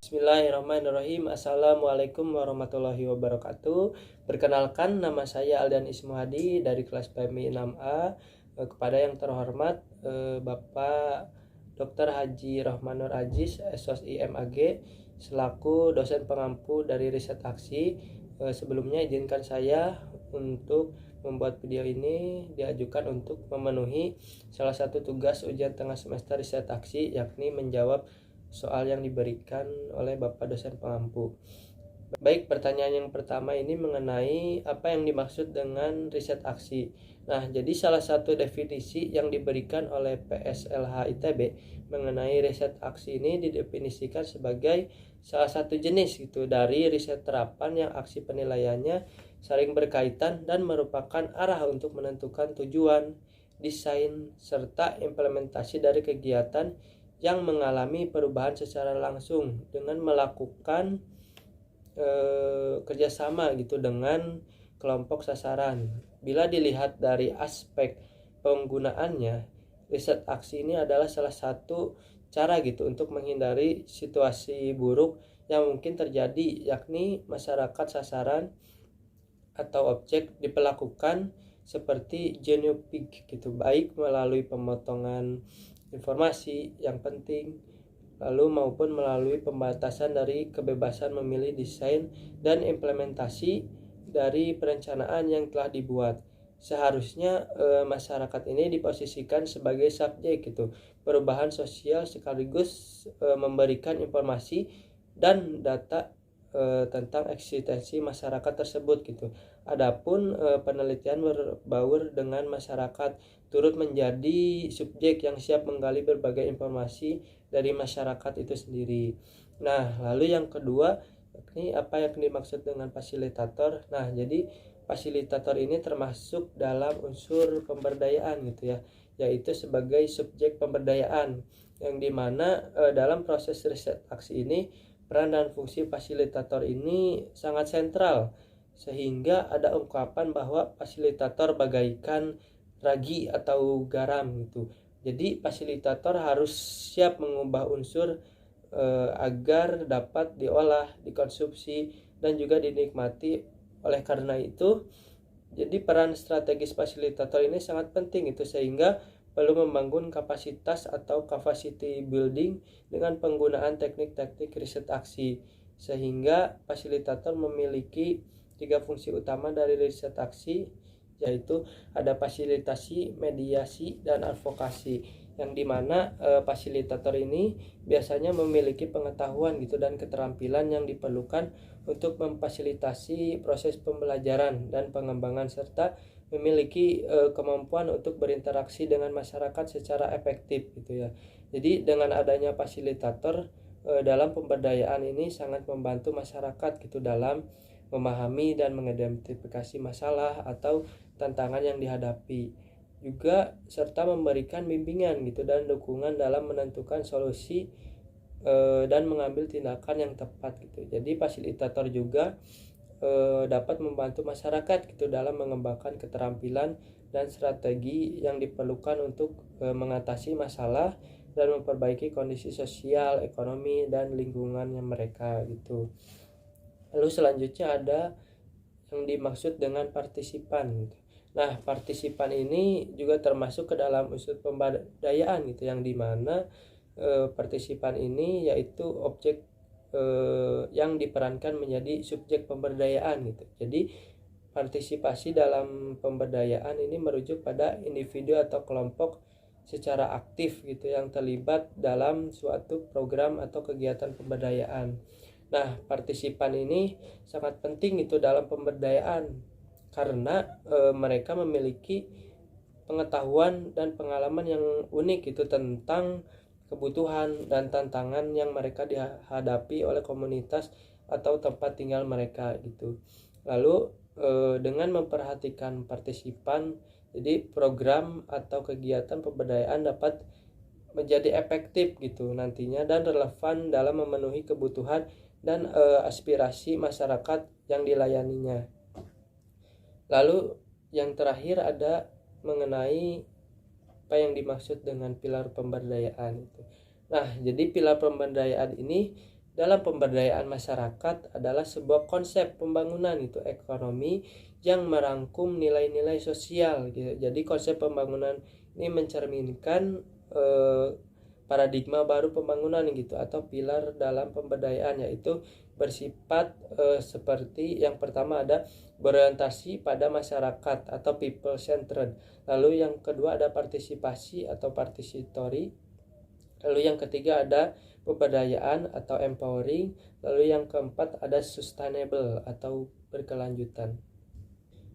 Bismillahirrahmanirrahim. Assalamualaikum warahmatullahi wabarakatuh. Perkenalkan, nama saya Aldan Ismuhadi dari kelas PMI 6A. Kepada yang terhormat Bapak Dr. Haji Rohmanur Aziz, SOSI MAG, selaku dosen pengampu dari riset aksi. Sebelumnya izinkan saya untuk membuat video ini diajukan untuk memenuhi salah satu tugas ujian tengah semester riset aksi, yakni menjawab soal yang diberikan oleh Bapak dosen pengampu. Baik, pertanyaan yang pertama ini mengenai apa yang dimaksud dengan riset aksi. Nah, jadi salah satu definisi yang diberikan oleh PSLH ITB mengenai riset aksi ini didefinisikan sebagai salah satu jenis dari riset terapan yang aksi penilaiannya saling berkaitan dan merupakan arah untuk menentukan tujuan, desain, serta implementasi dari kegiatan yang mengalami perubahan secara langsung dengan melakukan kerjasama dengan kelompok sasaran. Bila dilihat dari aspek penggunaannya, riset aksi ini adalah salah satu cara untuk menghindari situasi buruk yang mungkin terjadi, yakni masyarakat sasaran atau objek diperlakukan seperti genooping baik melalui pemotongan informasi yang penting, lalu maupun melalui pembatasan dari kebebasan memilih desain dan implementasi dari perencanaan yang telah dibuat. Seharusnya masyarakat ini diposisikan sebagai subjek perubahan sosial sekaligus memberikan informasi dan data tentang eksistensi masyarakat tersebut Adapun penelitian berbaur dengan masyarakat turut menjadi subjek yang siap menggali berbagai informasi dari masyarakat itu sendiri. Nah, lalu yang kedua, ini apa yang dimaksud dengan fasilitator? Nah, jadi fasilitator ini termasuk dalam unsur pemberdayaan yaitu sebagai subjek pemberdayaan, yang dimana dalam proses riset aksi ini peran dan fungsi fasilitator ini sangat sentral, sehingga ada ungkapan bahwa fasilitator bagaikan ragi atau garam Jadi fasilitator harus siap mengubah unsur agar dapat diolah, dikonsumsi, dan juga dinikmati. Oleh karena itu, jadi peran strategis fasilitator ini sangat penting sehingga perlu membangun kapasitas atau capacity building dengan penggunaan teknik-teknik riset aksi, sehingga fasilitator memiliki 3 fungsi utama dari riset aksi, yaitu ada fasilitasi, mediasi, dan advokasi, yang dimana fasilitator ini biasanya memiliki pengetahuan dan keterampilan yang diperlukan untuk memfasilitasi proses pembelajaran dan pengembangan, serta memiliki kemampuan untuk berinteraksi dengan masyarakat secara efektif Jadi dengan adanya fasilitator dalam pemberdayaan ini sangat membantu masyarakat dalam memahami dan mengidentifikasi masalah atau tantangan yang dihadapi, juga serta memberikan bimbingan dan dukungan dalam menentukan solusi dan mengambil tindakan yang tepat Jadi fasilitator juga dapat membantu masyarakat dalam mengembangkan keterampilan dan strategi yang diperlukan untuk mengatasi masalah dan memperbaiki kondisi sosial, ekonomi, dan lingkungannya mereka Lalu selanjutnya ada yang dimaksud dengan partisipan Nah, partisipan ini juga termasuk ke dalam unsur pemberdayaan yang dimana partisipan ini yaitu objek yang diperankan menjadi subjek pemberdayaan Jadi partisipasi dalam pemberdayaan ini merujuk pada individu atau kelompok secara aktif yang terlibat dalam suatu program atau kegiatan pemberdayaan. Nah, partisipan ini sangat penting dalam pemberdayaan karena mereka memiliki pengetahuan dan pengalaman yang unik tentang kebutuhan dan tantangan yang mereka dihadapi oleh komunitas atau tempat tinggal mereka Lalu dengan memperhatikan partisipan, jadi program atau kegiatan pemberdayaan dapat menjadi efektif nantinya dan relevan dalam memenuhi kebutuhan dan aspirasi masyarakat yang dilayaninya. Lalu yang terakhir ada mengenai apa yang dimaksud dengan pilar pemberdayaan Nah, jadi pilar pemberdayaan ini dalam pemberdayaan masyarakat adalah sebuah konsep pembangunan itu ekonomi yang merangkum nilai-nilai sosial gitu. Jadi konsep pembangunan ini mencerminkan paradigma baru pembangunan gitu atau pilar dalam pemberdayaan, yaitu bersifat seperti yang pertama ada berorientasi pada masyarakat atau people centered. Lalu yang kedua ada partisipasi atau participatory. Lalu yang ketiga ada pemberdayaan atau empowering. Lalu yang keempat ada sustainable atau berkelanjutan.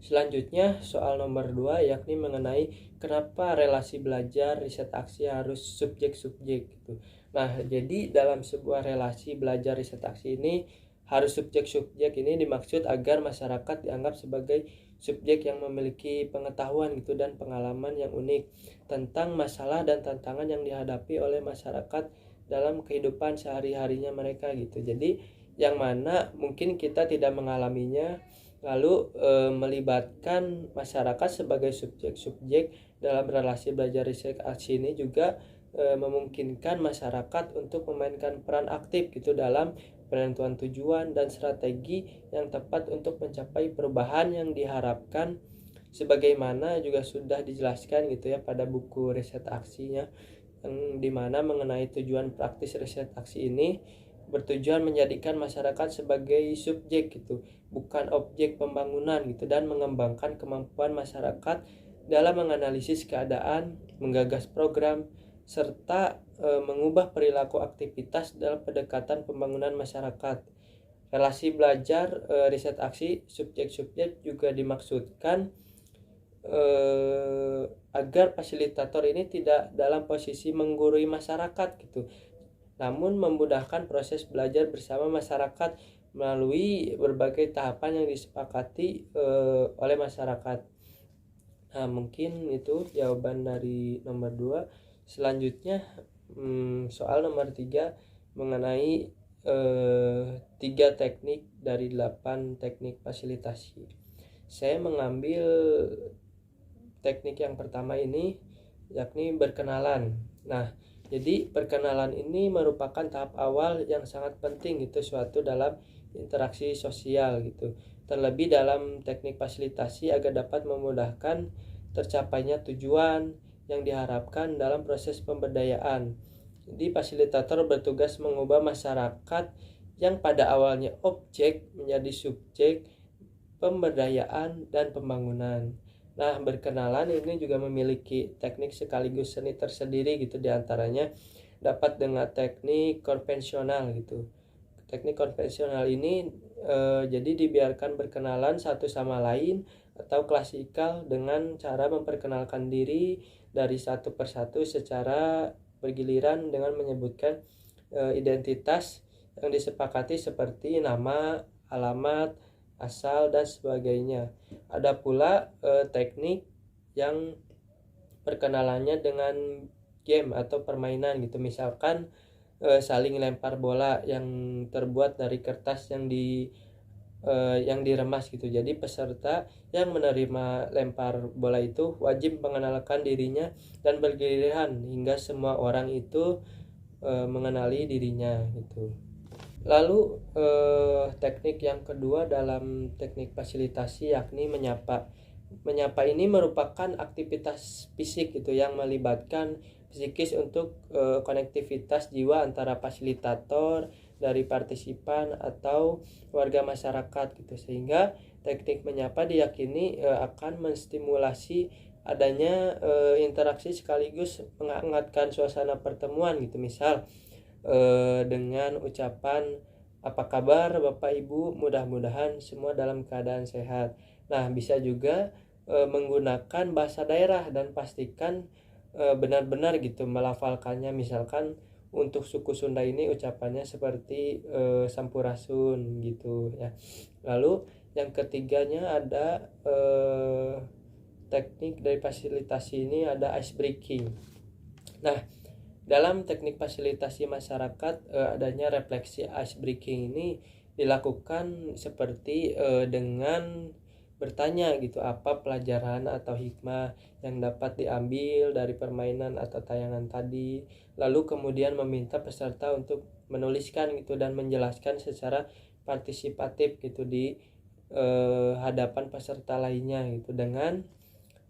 Selanjutnya soal nomor 2 yakni mengenai kenapa relasi belajar riset aksi harus subjek-subjek gitu. Nah, jadi dalam sebuah relasi belajar riset aksi ini harus subjek-subjek ini dimaksud agar masyarakat dianggap sebagai subjek yang memiliki pengetahuan gitu dan pengalaman yang unik tentang masalah dan tantangan yang dihadapi oleh masyarakat dalam kehidupan sehari-harinya mereka gitu. Jadi yang mana mungkin kita tidak mengalaminya, lalu melibatkan masyarakat sebagai subjek-subjek dalam relasi belajar riset aksi ini juga memungkinkan masyarakat untuk memainkan peran aktif gitu dalam penentuan tujuan dan strategi yang tepat untuk mencapai perubahan yang diharapkan, sebagaimana juga sudah dijelaskan gitu ya pada buku riset aksinya, yang dimana mengenai tujuan praktis riset aksi ini bertujuan menjadikan masyarakat sebagai subjek gitu, bukan objek pembangunan gitu, dan mengembangkan kemampuan masyarakat dalam menganalisis keadaan, menggagas program, serta mengubah perilaku aktivitas dalam pendekatan pembangunan masyarakat. Relasi belajar riset aksi subjek-subjek juga dimaksudkan agar fasilitator ini tidak dalam posisi menggurui masyarakat gitu, namun memudahkan proses belajar bersama masyarakat melalui berbagai tahapan yang disepakati oleh masyarakat. Nah, mungkin itu jawaban dari nomor 2. Selanjutnya soal nomor 3 mengenai 3 teknik dari 8 teknik fasilitasi. Saya mengambil teknik yang pertama ini yakni berkenalan. Nah, jadi perkenalan ini merupakan tahap awal yang sangat penting gitu suatu dalam interaksi sosial gitu. Terlebih dalam teknik fasilitasi agar dapat memudahkan tercapainya tujuan yang diharapkan dalam proses pemberdayaan. Jadi fasilitator bertugas mengubah masyarakat yang pada awalnya objek menjadi subjek pemberdayaan dan pembangunan. Nah, berkenalan ini juga memiliki teknik sekaligus seni tersendiri gitu, diantaranya dapat dengan teknik konvensional gitu. Teknik konvensional ini jadi dibiarkan berkenalan satu sama lain atau klasikal dengan cara memperkenalkan diri dari satu persatu secara bergiliran dengan menyebutkan identitas yang disepakati seperti nama, alamat, asal, dan sebagainya. Ada pula teknik yang perkenalannya dengan game atau permainan gitu, misalkan saling lempar bola yang terbuat dari kertas yang diremas gitu. Jadi peserta yang menerima lempar bola itu wajib mengenalkan dirinya dan bergiliran hingga semua orang itu mengenali dirinya gitu. Lalu teknik yang kedua dalam teknik fasilitasi yakni menyapa. Menyapa ini merupakan aktivitas fisik gitu yang melibatkan psikis untuk konektivitas jiwa antara fasilitator dari partisipan atau warga masyarakat gitu, sehingga teknik menyapa diyakini akan menstimulasi adanya interaksi sekaligus menghangatkan suasana pertemuan gitu. Misal dengan ucapan apa kabar Bapak Ibu, mudah-mudahan semua dalam keadaan sehat. Nah, bisa juga menggunakan bahasa daerah dan pastikan benar-benar gitu melafalkannya. Misalkan untuk suku Sunda ini ucapannya seperti sampurasun gitu ya. Lalu yang ketiganya ada teknik dari fasilitasi ini ada ice breaking. Nah, dalam teknik fasilitasi masyarakat adanya refleksi ice breaking ini dilakukan seperti dengan bertanya gitu, apa pelajaran atau hikmah yang dapat diambil dari permainan atau tayangan tadi, lalu kemudian meminta peserta untuk menuliskan gitu dan menjelaskan secara partisipatif gitu di hadapan peserta lainnya gitu. Dengan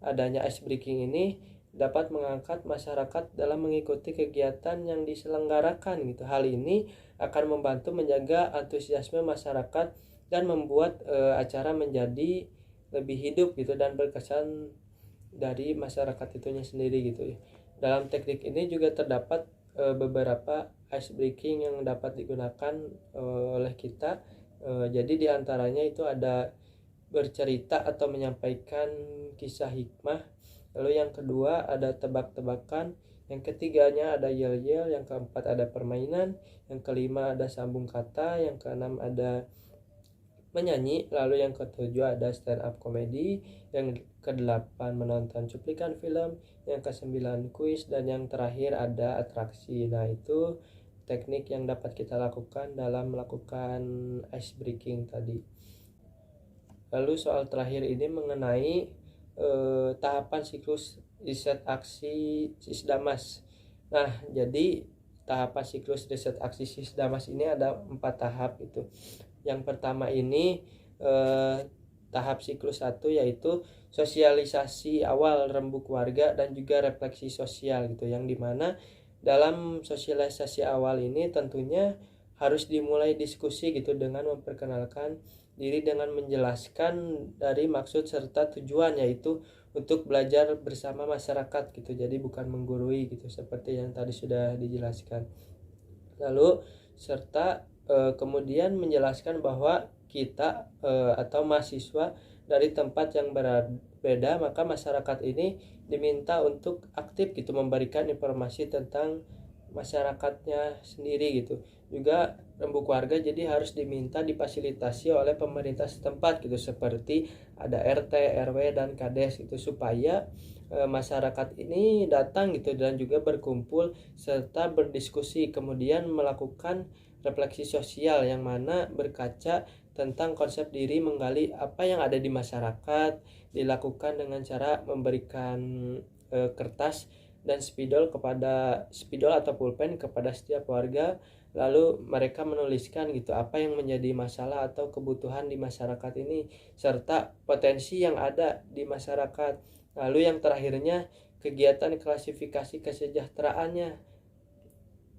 adanya ice breaking ini dapat mengangkat masyarakat dalam mengikuti kegiatan yang diselenggarakan gitu. Hal ini akan membantu menjaga antusiasme masyarakat dan membuat acara menjadi lebih hidup gitu dan berkesan dari masyarakat itunya sendiri gitu. Dalam teknik ini juga terdapat beberapa ice breaking yang dapat digunakan oleh kita. Jadi diantaranya itu ada bercerita atau menyampaikan kisah hikmah. Lalu yang kedua ada tebak-tebakan. Yang ketiganya ada yel-yel. Yang keempat ada permainan. Yang kelima ada sambung kata. Yang keenam ada menyanyi. Lalu yang ketujuh ada stand up comedy. Yang kedelapan menonton cuplikan film. Yang kesembilan kuis. Dan yang terakhir ada atraksi. Nah, itu teknik yang dapat kita lakukan dalam melakukan ice breaking tadi. Lalu soal terakhir ini mengenai tahapan siklus riset aksi Sisdamas. Nah, jadi tahapan siklus riset aksi Sisdamas ini ada 4 tahap itu. Yang pertama ini tahap siklus 1 yaitu sosialisasi awal rembuk warga dan juga refleksi sosial gitu, yang dimana dalam sosialisasi awal ini tentunya harus dimulai diskusi gitu dengan memperkenalkan diri dengan menjelaskan dari maksud serta tujuan, yaitu untuk belajar bersama masyarakat gitu. Jadi bukan menggurui gitu seperti yang tadi sudah dijelaskan. Lalu serta kemudian menjelaskan bahwa kita atau mahasiswa dari tempat yang berbeda, maka masyarakat ini diminta untuk aktif gitu memberikan informasi tentang masyarakatnya sendiri gitu. Juga rembuk warga jadi harus diminta difasilitasi oleh pemerintah setempat gitu, seperti ada RT, RW dan Kades gitu, supaya masyarakat ini datang gitu dan juga berkumpul serta berdiskusi, kemudian melakukan refleksi sosial yang mana berkaca tentang konsep diri, menggali apa yang ada di masyarakat, dilakukan dengan cara memberikan kertas dan spidol atau pulpen kepada setiap warga. Lalu mereka menuliskan gitu apa yang menjadi masalah atau kebutuhan di masyarakat ini serta potensi yang ada di masyarakat. Lalu yang terakhirnya kegiatan klasifikasi kesejahteraannya,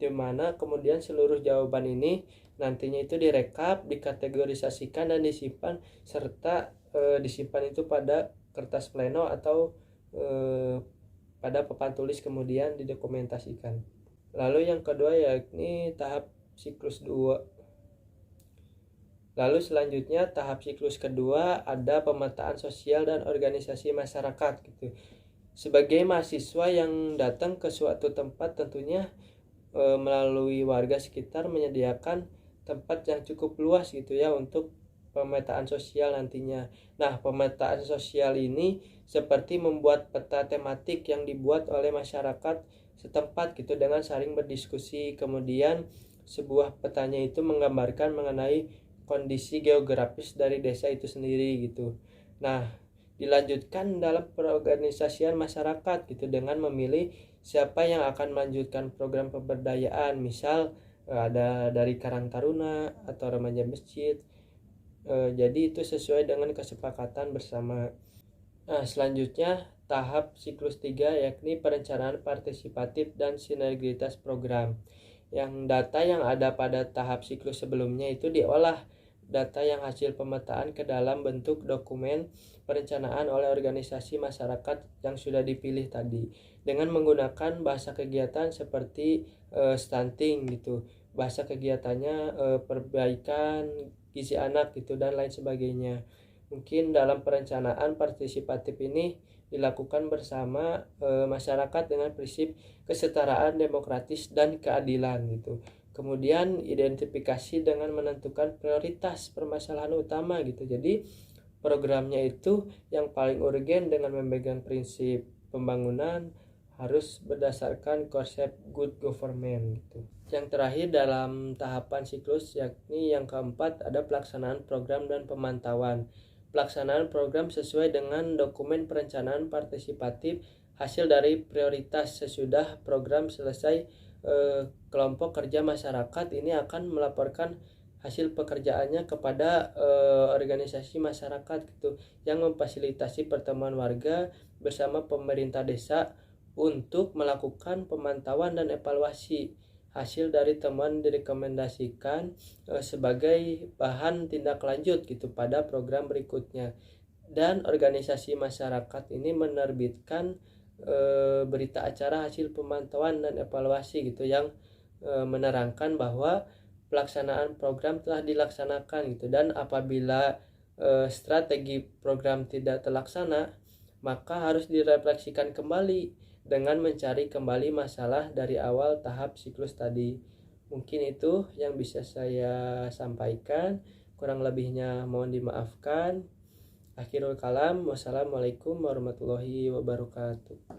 di mana kemudian seluruh jawaban ini nantinya itu direkap, dikategorisasikan dan disimpan serta disimpan itu pada kertas pleno atau pada papan tulis, kemudian didokumentasikan. Lalu yang kedua yakni tahap siklus 2. Lalu selanjutnya tahap siklus kedua ada pemetaan sosial dan organisasi masyarakat gitu. Sebagai mahasiswa yang datang ke suatu tempat, tentunya melalui warga sekitar menyediakan tempat yang cukup luas gitu ya untuk pemetaan sosial nantinya. Nah, pemetaan sosial ini seperti membuat peta tematik yang dibuat oleh masyarakat setempat gitu dengan saling berdiskusi. Kemudian sebuah petanya itu menggambarkan mengenai kondisi geografis dari desa itu sendiri gitu. Nah, dilanjutkan dalam perorganisasian masyarakat gitu dengan memilih siapa yang akan melanjutkan program pemberdayaan. Misal ada dari Karang Taruna atau remaja masjid. Jadi itu sesuai dengan kesepakatan bersama. Nah, selanjutnya tahap siklus 3 yakni perencanaan partisipatif dan sinergitas program. Yang data yang ada pada tahap siklus sebelumnya itu diolah data yang hasil pemetaan ke dalam bentuk dokumen perencanaan oleh organisasi masyarakat yang sudah dipilih tadi dengan menggunakan bahasa kegiatan seperti stunting gitu. Bahasa kegiatannya perbaikan gizi anak gitu dan lain sebagainya. Mungkin dalam perencanaan partisipatif ini dilakukan bersama masyarakat dengan prinsip kesetaraan, demokratis dan keadilan gitu. Kemudian identifikasi dengan menentukan prioritas permasalahan utama gitu. Jadi programnya itu yang paling urgen dengan memegang prinsip pembangunan harus berdasarkan konsep good government gitu. Yang terakhir dalam tahapan siklus yakni yang keempat ada pelaksanaan program dan pemantauan. Pelaksanaan program sesuai dengan dokumen perencanaan partisipatif hasil dari prioritas sesudah program selesai kelompok kerja masyarakat ini akan melaporkan hasil pekerjaannya kepada organisasi masyarakat gitu yang memfasilitasi pertemuan warga bersama pemerintah desa untuk melakukan pemantauan dan evaluasi hasil dari temuan direkomendasikan sebagai bahan tindak lanjut gitu pada program berikutnya. Dan organisasi masyarakat ini menerbitkan berita acara hasil pemantauan dan evaluasi gitu yang menerangkan bahwa pelaksanaan program telah dilaksanakan gitu, dan apabila strategi program tidak terlaksana maka harus direfleksikan kembali dengan mencari kembali masalah dari awal tahap siklus tadi. Mungkin itu yang bisa saya sampaikan, kurang lebihnya mohon dimaafkan. Akhirul kalam, wassalamualaikum warahmatullahi wabarakatuh.